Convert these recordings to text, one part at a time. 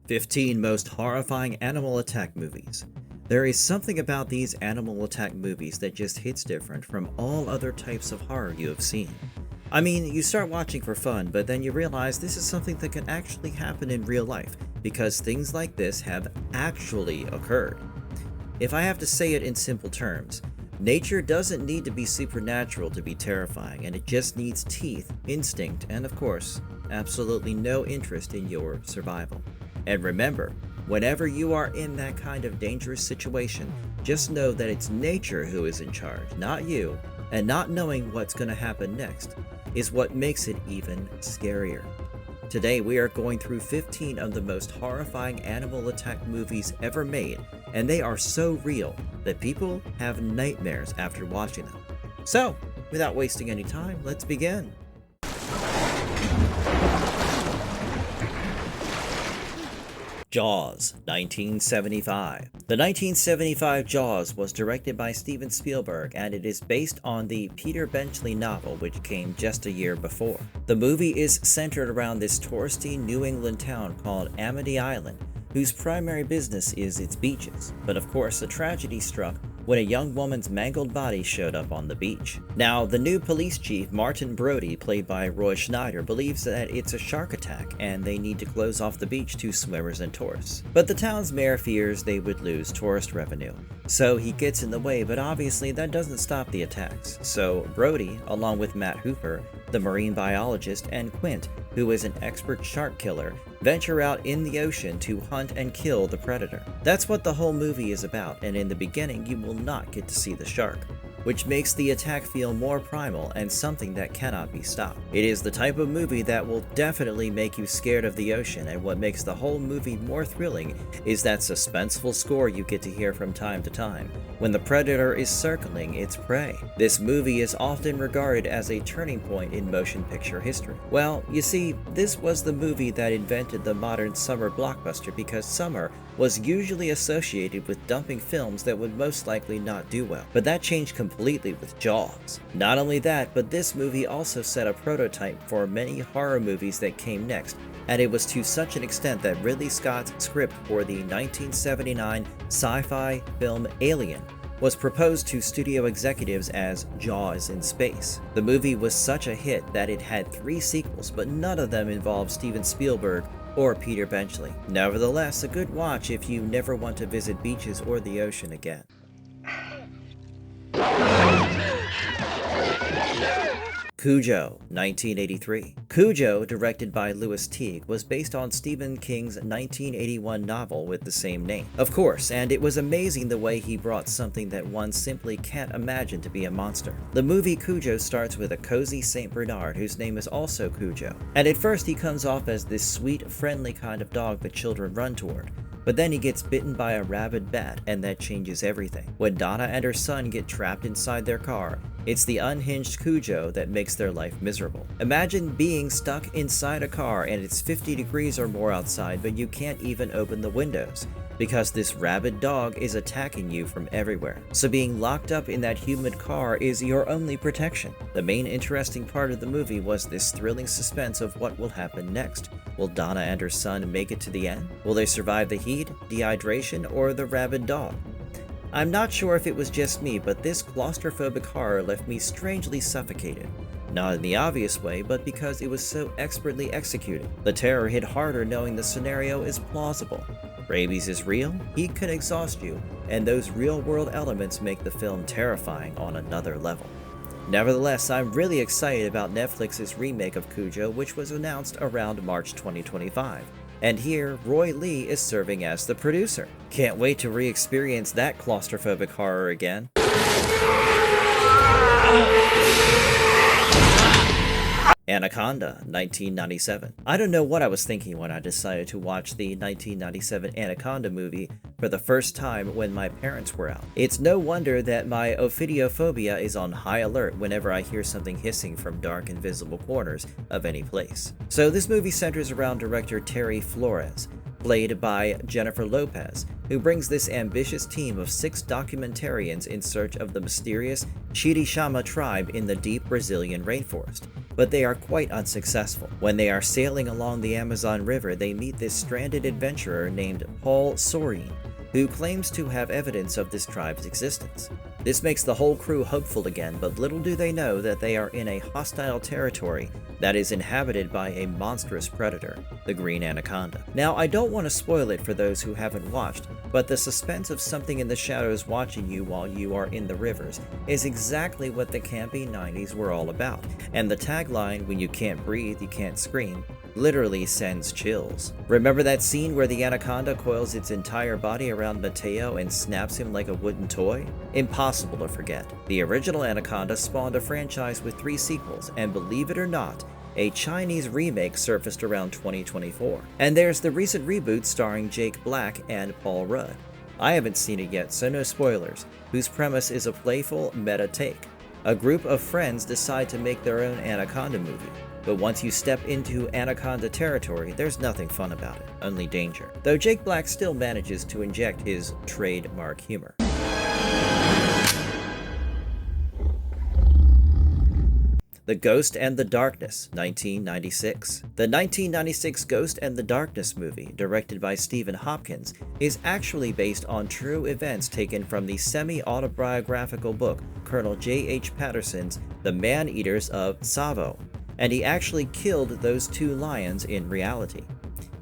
15 most horrifying animal attack movies. There is something about these animal attack movies that just hits different from all other types of horror you have seen. I mean, you start watching for fun, but then you realize this is something that can actually happen in real life, because things like this have actually occurred. If I have to say it in simple terms, nature doesn't need to be supernatural to be terrifying, and it just needs teeth, instinct, and of course, absolutely no interest in your survival. And remember, whenever you are in that kind of dangerous situation, just know that it's nature who is in charge, not you, and not knowing what's going to happen next is what makes it even scarier. Today we are going through 15 of the most horrifying animal attack movies ever made, and they are so real that people have nightmares after watching them. So, without wasting any time, let's begin. Jaws, 1975. The 1975 Jaws was directed by Steven Spielberg, and it is based on the Peter Benchley novel which came just a year before. The movie is centered around this touristy New England town called Amity Island, whose primary business is its beaches. But of course, a tragedy struck when a young woman's mangled body showed up on the beach. Now, the new police chief, Martin Brody, played by Roy Schneider, believes that it's a shark attack and they need to close off the beach to swimmers and tourists. But the town's mayor fears they would lose tourist revenue. So he gets in the way, but obviously that doesn't stop the attacks. So Brody, along with Matt Hooper, the marine biologist, and Quint, who is an expert shark killer, venture out in the ocean to hunt and kill the predator. That's what the whole movie is about, and in the beginning you will not get to see the shark, which makes the attack feel more primal and something that cannot be stopped. It is the type of movie that will definitely make you scared of the ocean, and what makes the whole movie more thrilling is that suspenseful score you get to hear from time to time when the predator is circling its prey. This movie is often regarded as a turning point in motion picture history. Well, you see, this was the movie that invented the modern summer blockbuster, because summer was usually associated with dumping films that would most likely not do well. But that changed completely with Jaws. Not only that, but this movie also set a prototype for many horror movies that came next, and it was to such an extent that Ridley Scott's script for the 1979 sci-fi film Alien was proposed to studio executives as Jaws in Space. The movie was such a hit that it had 3 sequels, but none of them involved Steven Spielberg or Peter Benchley. Nevertheless, a good watch if you never want to visit beaches or the ocean again. Cujo, 1983. Cujo, directed by Louis Teague, was based on Stephen King's 1981 novel with the same name. Of course, and it was amazing the way he brought something that one simply can't imagine to be a monster. The movie Cujo starts with a cozy Saint Bernard whose name is also Cujo, and at first he comes off as this sweet, friendly kind of dog that children run toward. But then he gets bitten by a rabid bat, and that changes everything. When Donna and her son get trapped inside their car, it's the unhinged Cujo that makes their life miserable. Imagine being stuck inside a car and it's 50 degrees or more outside, but you can't even open the windows because this rabid dog is attacking you from everywhere. So being locked up in that humid car is your only protection. The main interesting part of the movie was this thrilling suspense of what will happen next. Will Donna and her son make it to the end? Will they survive the heat, dehydration, or the rabid dog? I'm not sure if it was just me, but this claustrophobic horror left me strangely suffocated. Not in the obvious way, but because it was so expertly executed. The terror hit harder knowing the scenario is plausible. Rabies is real, heat can exhaust you, and those real-world elements make the film terrifying on another level. Nevertheless, I'm really excited about Netflix's remake of Cujo, which was announced around March 2025. And here, Roy Lee is serving as the producer. Can't wait to re-experience that claustrophobic horror again. Anaconda, 1997. I don't know what I was thinking when I decided to watch the 1997 Anaconda movie for the first time when my parents were out. It's no wonder that my ophidiophobia is on high alert whenever I hear something hissing from dark, invisible corners of any place. So this movie centers around director Terry Flores, played by Jennifer Lopez, who brings this ambitious team of 6 documentarians in search of the mysterious Chiricahua tribe in the deep Brazilian rainforest. but they are quite unsuccessful. When they are sailing along the Amazon River, they meet this stranded adventurer named Paul Sorin, who claims to have evidence of this tribe's existence. This makes the whole crew hopeful again, but little do they know that they are in a hostile territory that is inhabited by a monstrous predator, the green anaconda. Now, I don't want to spoil it for those who haven't watched, but the suspense of something in the shadows watching you while you are in the rivers is exactly what the campy 90s were all about, and the tagline, "When you can't breathe, you can't scream," literally sends chills. Remember that scene where the anaconda coils its entire body around Mateo and snaps him like a wooden toy? Impossible to forget. The original Anaconda spawned a franchise with 3 sequels, and believe it or not, a Chinese remake surfaced around 2024. And there's the recent reboot starring Jake Black and Paul Rudd. I haven't seen it yet, so no spoilers, whose premise is a playful meta take. A group of friends decide to make their own Anaconda movie. But once you step into Anaconda territory, there's nothing fun about it, only danger. Though Jake Black still manages to inject his trademark humor. The Ghost and the Darkness, 1996. The 1996 Ghost and the Darkness movie, directed by Stephen Hopkins, is actually based on true events taken from the semi-autobiographical book Colonel J.H. Patterson's The Man-Eaters of Tsavo, and he actually killed those 2 lions in reality.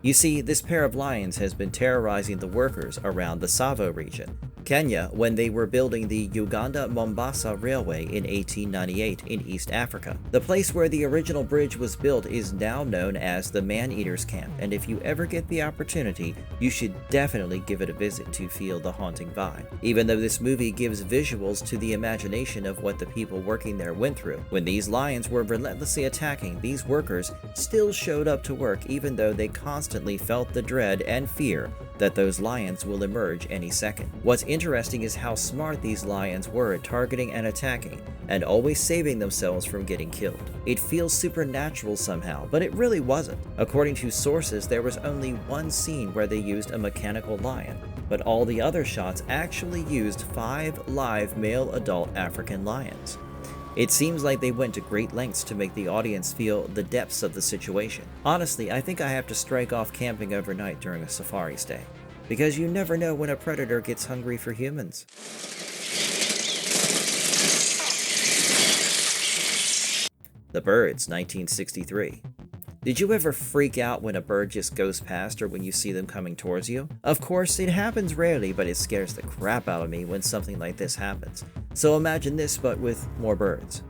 You see, this pair of lions has been terrorizing the workers around the Tsavo region, Kenya, when they were building the Uganda-Mombasa Railway in 1898 in East Africa. The place where the original bridge was built is now known as the Man-Eaters Camp, and if you ever get the opportunity, you should definitely give it a visit to feel the haunting vibe. Even though this movie gives visuals to the imagination of what the people working there went through, when these lions were relentlessly attacking, these workers still showed up to work even though they constantly felt the dread and fear that those lions will emerge any second. What's interesting is how smart these lions were at targeting and attacking, and always saving themselves from getting killed. It feels supernatural somehow, but it really wasn't. According to sources, there was only one scene where they used a mechanical lion, but all the other shots actually used 5 live male adult African lions. It seems like they went to great lengths to make the audience feel the depths of the situation. Honestly, I think I have to strike off camping overnight during a safari stay, because you never know when a predator gets hungry for humans. The Birds, 1963. Did you ever freak out when a bird just goes past or when you see them coming towards you? Of course, it happens rarely, but it scares the crap out of me when something like this happens. So imagine this, but with more birds.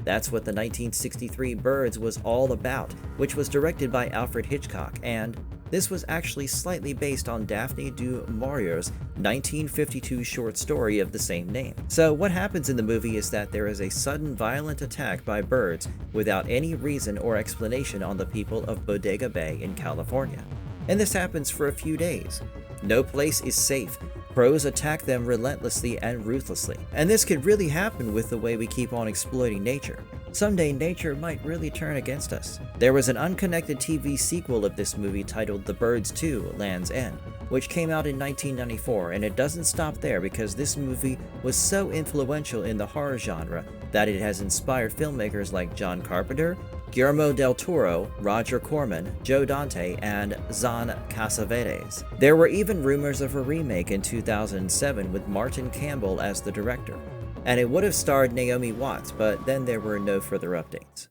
That's what the 1963 Birds was all about, which was directed by Alfred Hitchcock, and this was actually slightly based on Daphne du Maurier's 1952 short story of the same name. So what happens in the movie is that there is a sudden violent attack by birds without any reason or explanation on the people of Bodega Bay in California. And this happens for a few days. No place is safe. Crows attack them relentlessly and ruthlessly. And this could really happen with the way we keep on exploiting nature. Someday nature might really turn against us. There was an unconnected TV sequel of this movie titled The Birds 2: Land's End, which came out in 1994, and it doesn't stop there because this movie was so influential in the horror genre that it has inspired filmmakers like John Carpenter, Guillermo del Toro, Roger Corman, Joe Dante, and Zan Cassavetes. There were even rumors of a remake in 2007 with Martin Campbell as the director, and it would have starred Naomi Watts, but then there were no further updates.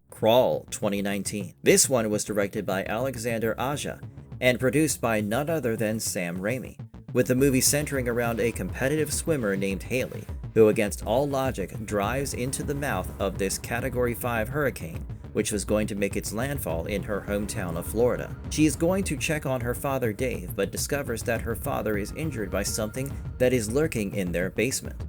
Crawl, 2019. This one was directed by Alexander Aja and produced by none other than Sam Raimi, with the movie centering around a competitive swimmer named Haley, who against all logic drives into the mouth of this Category 5 hurricane, which was going to make its landfall in her hometown of Florida. She is going to check on her father Dave, but discovers that her father is injured by something that is lurking in their basement,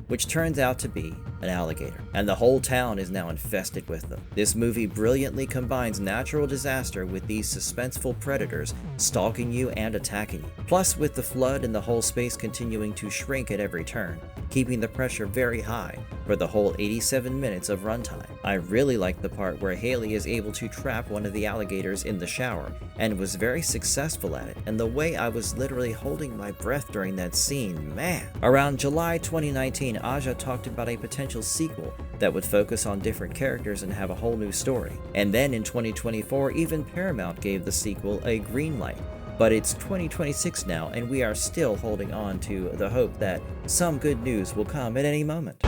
which turns out to be an alligator, and the whole town is now infested with them. This movie brilliantly combines natural disaster with these suspenseful predators stalking you and attacking you. Plus, with the flood and the whole space continuing to shrink at every turn, keeping the pressure very high for the whole 87 minutes of runtime. I really like the part where Haley is able to trap one of the alligators in the shower, and was very successful at it, and the way I was literally holding my breath during that scene, man. Around July 2019, Aja talked about a potential sequel that would focus on different characters and have a whole new story. And then in 2024, even Paramount gave the sequel a green light. But it's 2026 now, and we are still holding on to the hope that some good news will come at any moment.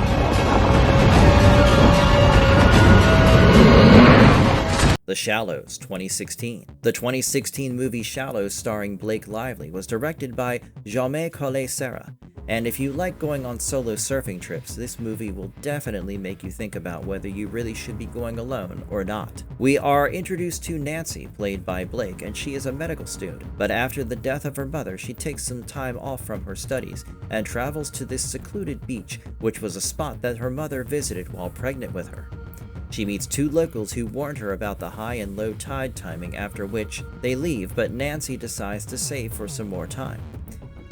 The Shallows, 2016. The 2016 movie Shallows, starring Blake Lively, was directed by Jaume Collet-Serra. And if you like going on solo surfing trips, this movie will definitely make you think about whether you really should be going alone or not. We are introduced to Nancy, played by Blake, and she is a medical student. But after the death of her mother, she takes some time off from her studies and travels to this secluded beach, which was a spot that her mother visited while pregnant with her. She meets two locals who warned her about the high and low tide timing, after which they leave, but Nancy decides to save for some more time.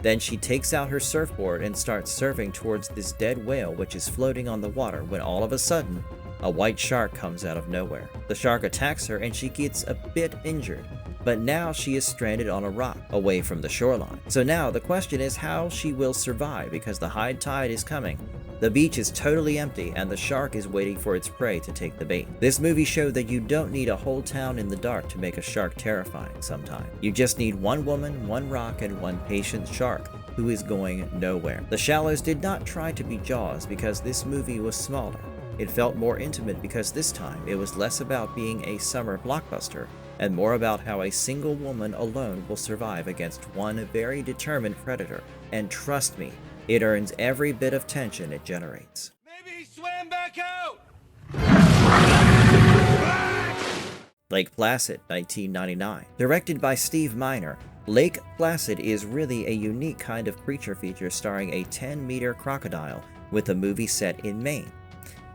Then she takes out her surfboard and starts surfing towards this dead whale which is floating on the water, when all of a sudden, a white shark comes out of nowhere. The shark attacks her and she gets a bit injured, but now she is stranded on a rock away from the shoreline. So now the question is how she will survive, because the high tide is coming. The beach is totally empty and the shark is waiting for its prey to take the bait. This movie showed that you don't need a whole town in the dark to make a shark terrifying sometimes. You just need one woman, one rock, and one patient shark who is going nowhere. The Shallows did not try to be Jaws because this movie was smaller. It felt more intimate because this time it was less about being a summer blockbuster and more about how a single woman alone will survive against one very determined predator. And trust me, it earns every bit of tension it generates. Maybe he swam back out! Lake Placid, 1999. Directed by Steve Miner, Lake Placid is really a unique kind of creature feature starring a 10-meter crocodile with a movie set in Maine.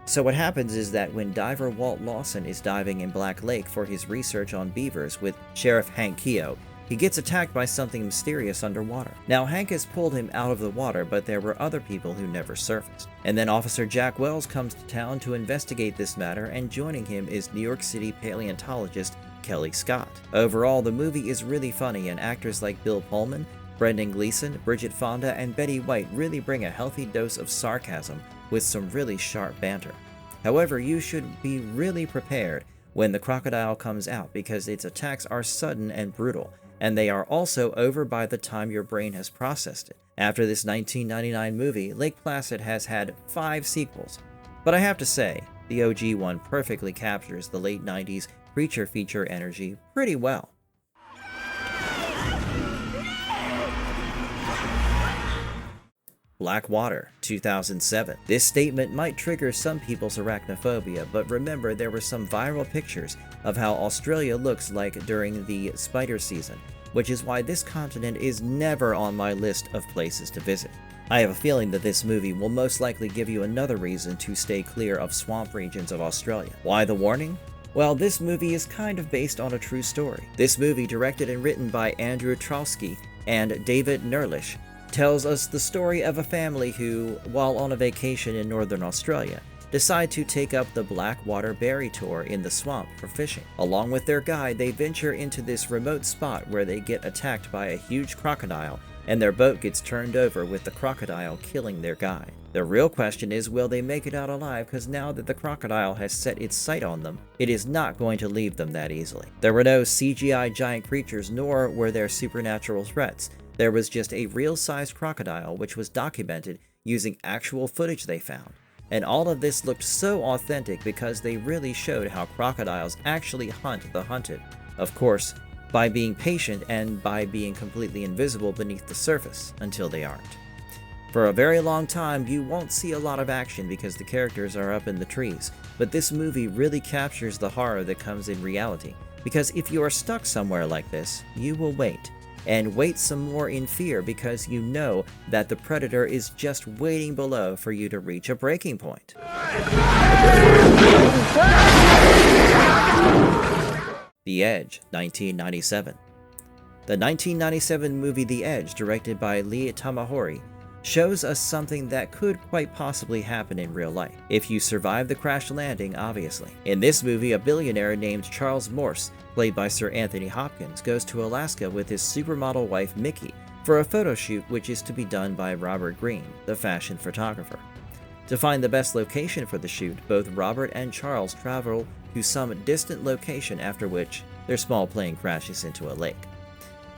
So what happens is that when diver Walt Lawson is diving in Black Lake for his research on beavers with Sheriff Hank Keogh, he gets attacked by something mysterious underwater. Now, Hank has pulled him out of the water, but there were other people who never surfaced. And then Officer Jack Wells comes to town to investigate this matter, and joining him is New York City paleontologist Kelly Scott. Overall, the movie is really funny, and actors like Bill Pullman, Brendan Gleeson, Bridget Fonda, and Betty White really bring a healthy dose of sarcasm with some really sharp banter. However, you should be really prepared when the crocodile comes out, because its attacks are sudden and brutal, and they are also over by the time your brain has processed it. After this 1999 movie, Lake Placid has had 5 sequels, but I have to say, the OG one perfectly captures the late 90s creature feature energy pretty well. Blackwater, 2007. This statement might trigger some people's arachnophobia, but remember there were some viral pictures of how Australia looks like during the spider season, which is why this continent is never on my list of places to visit. I have a feeling that this movie will most likely give you another reason to stay clear of swamp regions of Australia. Why the warning? Well, this movie is kind of based on a true story. This movie, directed and written by Andrew Trolsky and David Nerlish, tells us the story of a family who, while on a vacation in northern Australia, decide to take up the Blackwater Berry Tour in the swamp for fishing. Along with their guide, they venture into this remote spot where they get attacked by a huge crocodile, and their boat gets turned over with the crocodile killing their guide. The real question is, will they make it out alive, because now that the crocodile has set its sight on them, it is not going to leave them that easily. There were no CGI giant creatures, nor were there supernatural threats. There was just a real-sized crocodile which was documented using actual footage they found. And all of this looked so authentic because they really showed how crocodiles actually hunt the hunted. Of course, by being patient and by being completely invisible beneath the surface until they aren't. For a very long time, you won't see a lot of action because the characters are up in the trees, but this movie really captures the horror that comes in reality, because if you are stuck somewhere like this, you will wait. and wait some more in fear because you know that the predator is just waiting below for you to reach a breaking point. The Edge, 1997. The 1997 movie The Edge, directed by Lee Tamahori, shows us something that could quite possibly happen in real life, if you survive the crash landing, obviously. In this movie, a billionaire named Charles Morse, played by Sir Anthony Hopkins, goes to Alaska with his supermodel wife Mickey for a photo shoot which is to be done by Robert Greene, the fashion photographer. To find the best location for the shoot, both Robert and Charles travel to some distant location, after which their small plane crashes into a lake.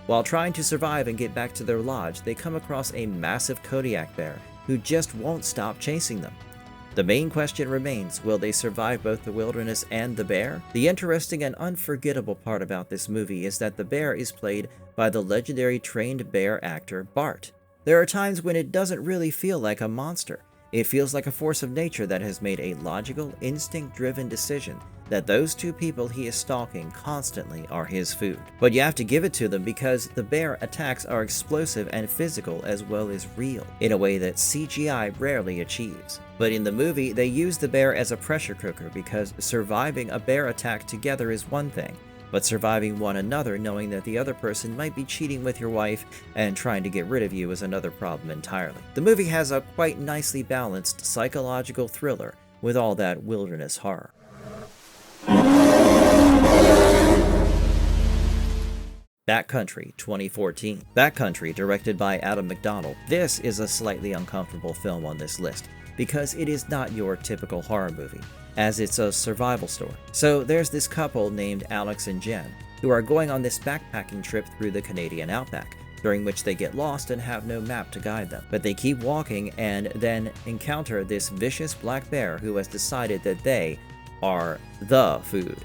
While trying to survive and get back to their lodge, they come across a massive Kodiak bear who just won't stop chasing them. The main question remains, will they survive both the wilderness and the bear? The interesting and unforgettable part about this movie is that the bear is played by the legendary trained bear actor Bart. There are times when it doesn't really feel like a monster. It feels like a force of nature that has made a logical, instinct-driven decision that those two people he is stalking constantly are his food. But you have to give it to them because the bear attacks are explosive and physical as well as real, in a way that CGI rarely achieves. But in the movie, they use the bear as a pressure cooker because surviving a bear attack together is one thing, but surviving one another knowing that the other person might be cheating with your wife and trying to get rid of you is another problem entirely. The movie has a quite nicely balanced psychological thriller with all that wilderness horror. Backcountry, 2014. Backcountry, directed by Adam McDonald. This is a slightly uncomfortable film on this list because it is not your typical horror movie, as it's a survival story. So there's this couple named Alex and Jen who are going on this backpacking trip through the Canadian outback, during which they get lost and have no map to guide them. But they keep walking and then encounter this vicious black bear who has decided that they are the food.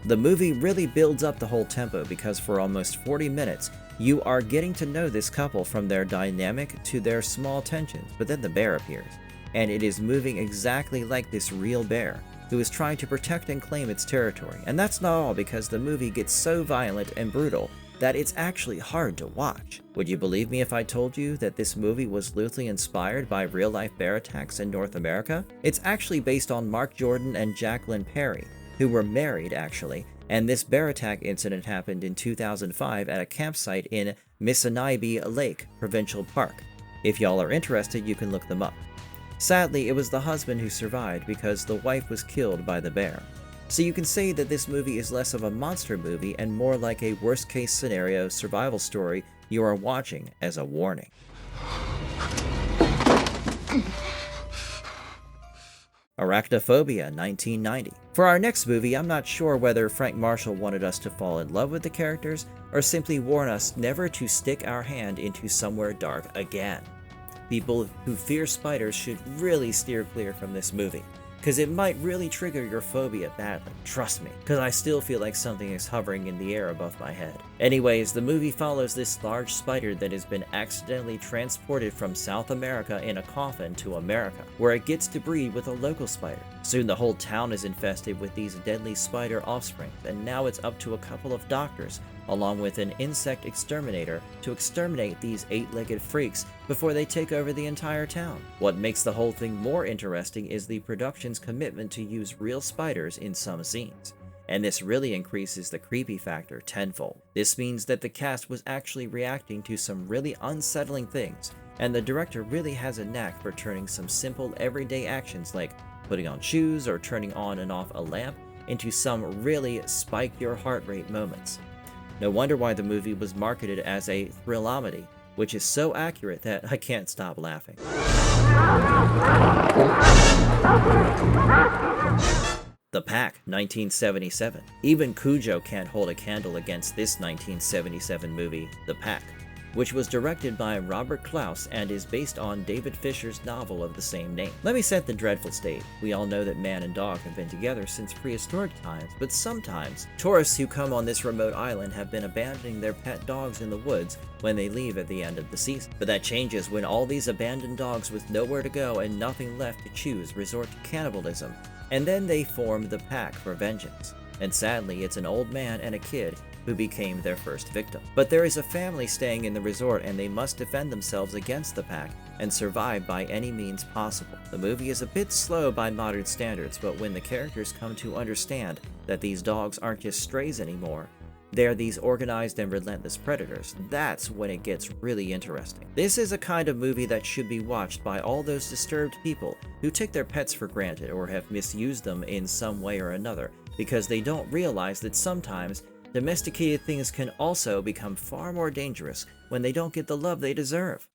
The movie really builds up the whole tempo because for almost 40 minutes, you are getting to know this couple from their dynamic to their small tensions, but then the bear appears, and it is moving exactly like this real bear, who is trying to protect and claim its territory. And that's not all, because the movie gets so violent and brutal that it's actually hard to watch. Would you believe me if I told you that this movie was loosely inspired by real-life bear attacks in North America? It's actually based on Mark Jordan and Jacqueline Perry, who were married actually, and this bear attack incident happened in 2005 at a campsite in Missinaibi Lake Provincial Park. If y'all are interested, you can look them up. Sadly, it was the husband who survived because the wife was killed by the bear. So you can say that this movie is less of a monster movie and more like a worst-case scenario survival story you are watching as a warning. Arachnophobia, 1990. For our next movie, I'm not sure whether Frank Marshall wanted us to fall in love with the characters or simply warn us never to stick our hand into somewhere dark again. People who fear spiders should really steer clear from this movie, because it might really trigger your phobia badly, trust me, because I still feel like something is hovering in the air above my head. Anyways, the movie follows this large spider that has been accidentally transported from South America in a coffin to America, where it gets to breed with a local spider. Soon the whole town is infested with these deadly spider offspring, and now it's up to a couple of doctors, along with an insect exterminator, to exterminate these 8-legged freaks before they take over the entire town. What makes the whole thing more interesting is the production's commitment to use real spiders in some scenes, and this really increases the creepy factor tenfold. This means that the cast was actually reacting to some really unsettling things, and the director really has a knack for turning some simple everyday actions like putting on shoes or turning on and off a lamp into some really spike your heart rate moments. No wonder why the movie was marketed as a thrillamedy, which is so accurate that I can't stop laughing. The Pack, 1977. Even Cujo can't hold a candle against this 1977 movie, The Pack, which was directed by Robert Clouse and is based on David Fisher's novel of the same name. Let me set the dreadful state. We all know that man and dog have been together since prehistoric times, but sometimes tourists who come on this remote island have been abandoning their pet dogs in the woods when they leave at the end of the season. But that changes when all these abandoned dogs with nowhere to go and nothing left to choose resort to cannibalism, and then they form the Pack for vengeance. And sadly, it's an old man and a kid who became their first victim. But there is a family staying in the resort and they must defend themselves against the pack and survive by any means possible. The movie is a bit slow by modern standards, but when the characters come to understand that these dogs aren't just strays anymore, they're these organized and relentless predators, that's when it gets really interesting. This is a kind of movie that should be watched by all those disturbed people who take their pets for granted or have misused them in some way or another, because they don't realize that sometimes domesticated things can also become far more dangerous when they don't get the love they deserve.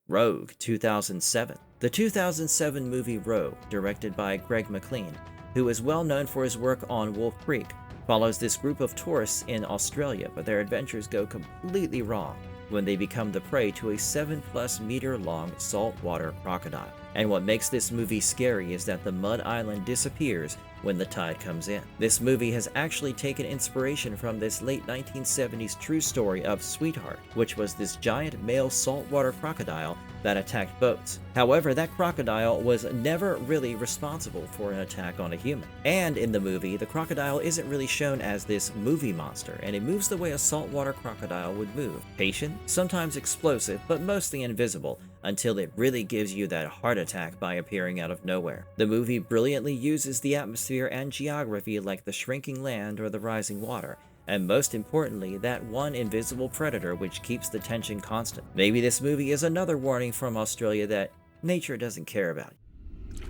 Rogue, 2007. The 2007 movie Rogue, directed by Greg McLean, who is well known for his work on Wolf Creek, follows this group of tourists in Australia, but their adventures go completely wrong when they become the prey to a 7+ meter long saltwater crocodile. And what makes this movie scary is that the mud island disappears when the tide comes in. This movie has actually taken inspiration from this late 1970s true story of Sweetheart, which was this giant male saltwater crocodile that attacked boats. However, that crocodile was never really responsible for an attack on a human. And in the movie, the crocodile isn't really shown as this movie monster, and it moves the way a saltwater crocodile would move. Patient, sometimes explosive, but mostly invisible, until it really gives you that heart attack by appearing out of nowhere. The movie brilliantly uses the atmosphere and geography like the shrinking land or the rising water, and most importantly, that one invisible predator which keeps the tension constant. Maybe this movie is another warning from Australia that nature doesn't care about you.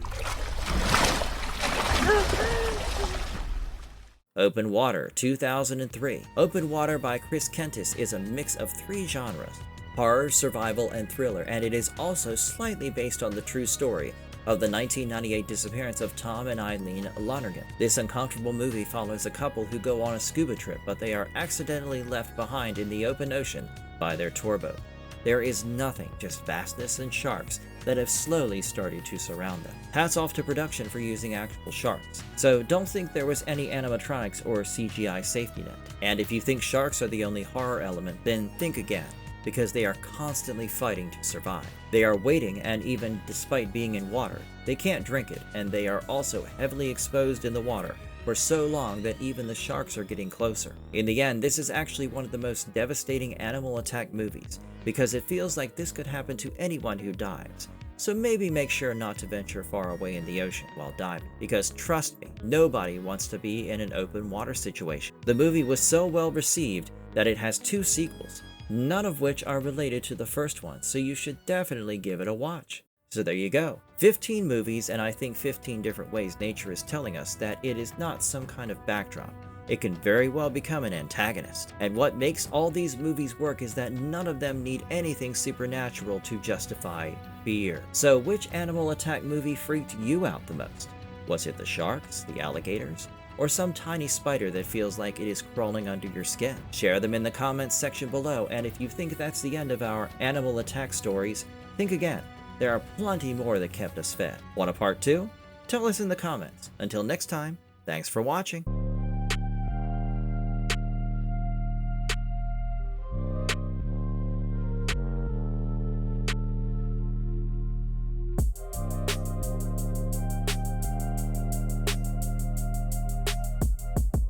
Open Water, 2003. Open Water by Chris Kentis is a mix of 3 genres: horror, survival, and thriller, and it is also slightly based on the true story of the 1998 disappearance of Tom and Eileen Lonergan. This uncomfortable movie follows a couple who go on a scuba trip, but they are accidentally left behind in the open ocean by their tour boat. There is nothing, just vastness and sharks that have slowly started to surround them. Hats off to production for using actual sharks. So don't think there was any animatronics or CGI safety net. And if you think sharks are the only horror element, then think again, because they are constantly fighting to survive. They are waiting, and even despite being in water, they can't drink it, and they are also heavily exposed in the water for so long that even the sharks are getting closer. In the end, this is actually one of the most devastating animal attack movies, because it feels like this could happen to anyone who dives. So maybe make sure not to venture far away in the ocean while diving, because trust me, nobody wants to be in an open water situation. The movie was so well received that it has 2 sequels, none of which are related to the first one, so you should definitely give it a watch. So there you go. 15 movies, and I think 15 different ways nature is telling us that it is not some kind of backdrop. It can very well become an antagonist. And what makes all these movies work is that none of them need anything supernatural to justify fear. So which animal attack movie freaked you out the most? Was it the sharks, the alligators, or some tiny spider that feels like it is crawling under your skin? Share them in the comments section below, and if you think that's the end of our animal attack stories, think again. There are plenty more that kept us fed. Want a part 2? Tell us in the comments. Until next time, thanks for watching.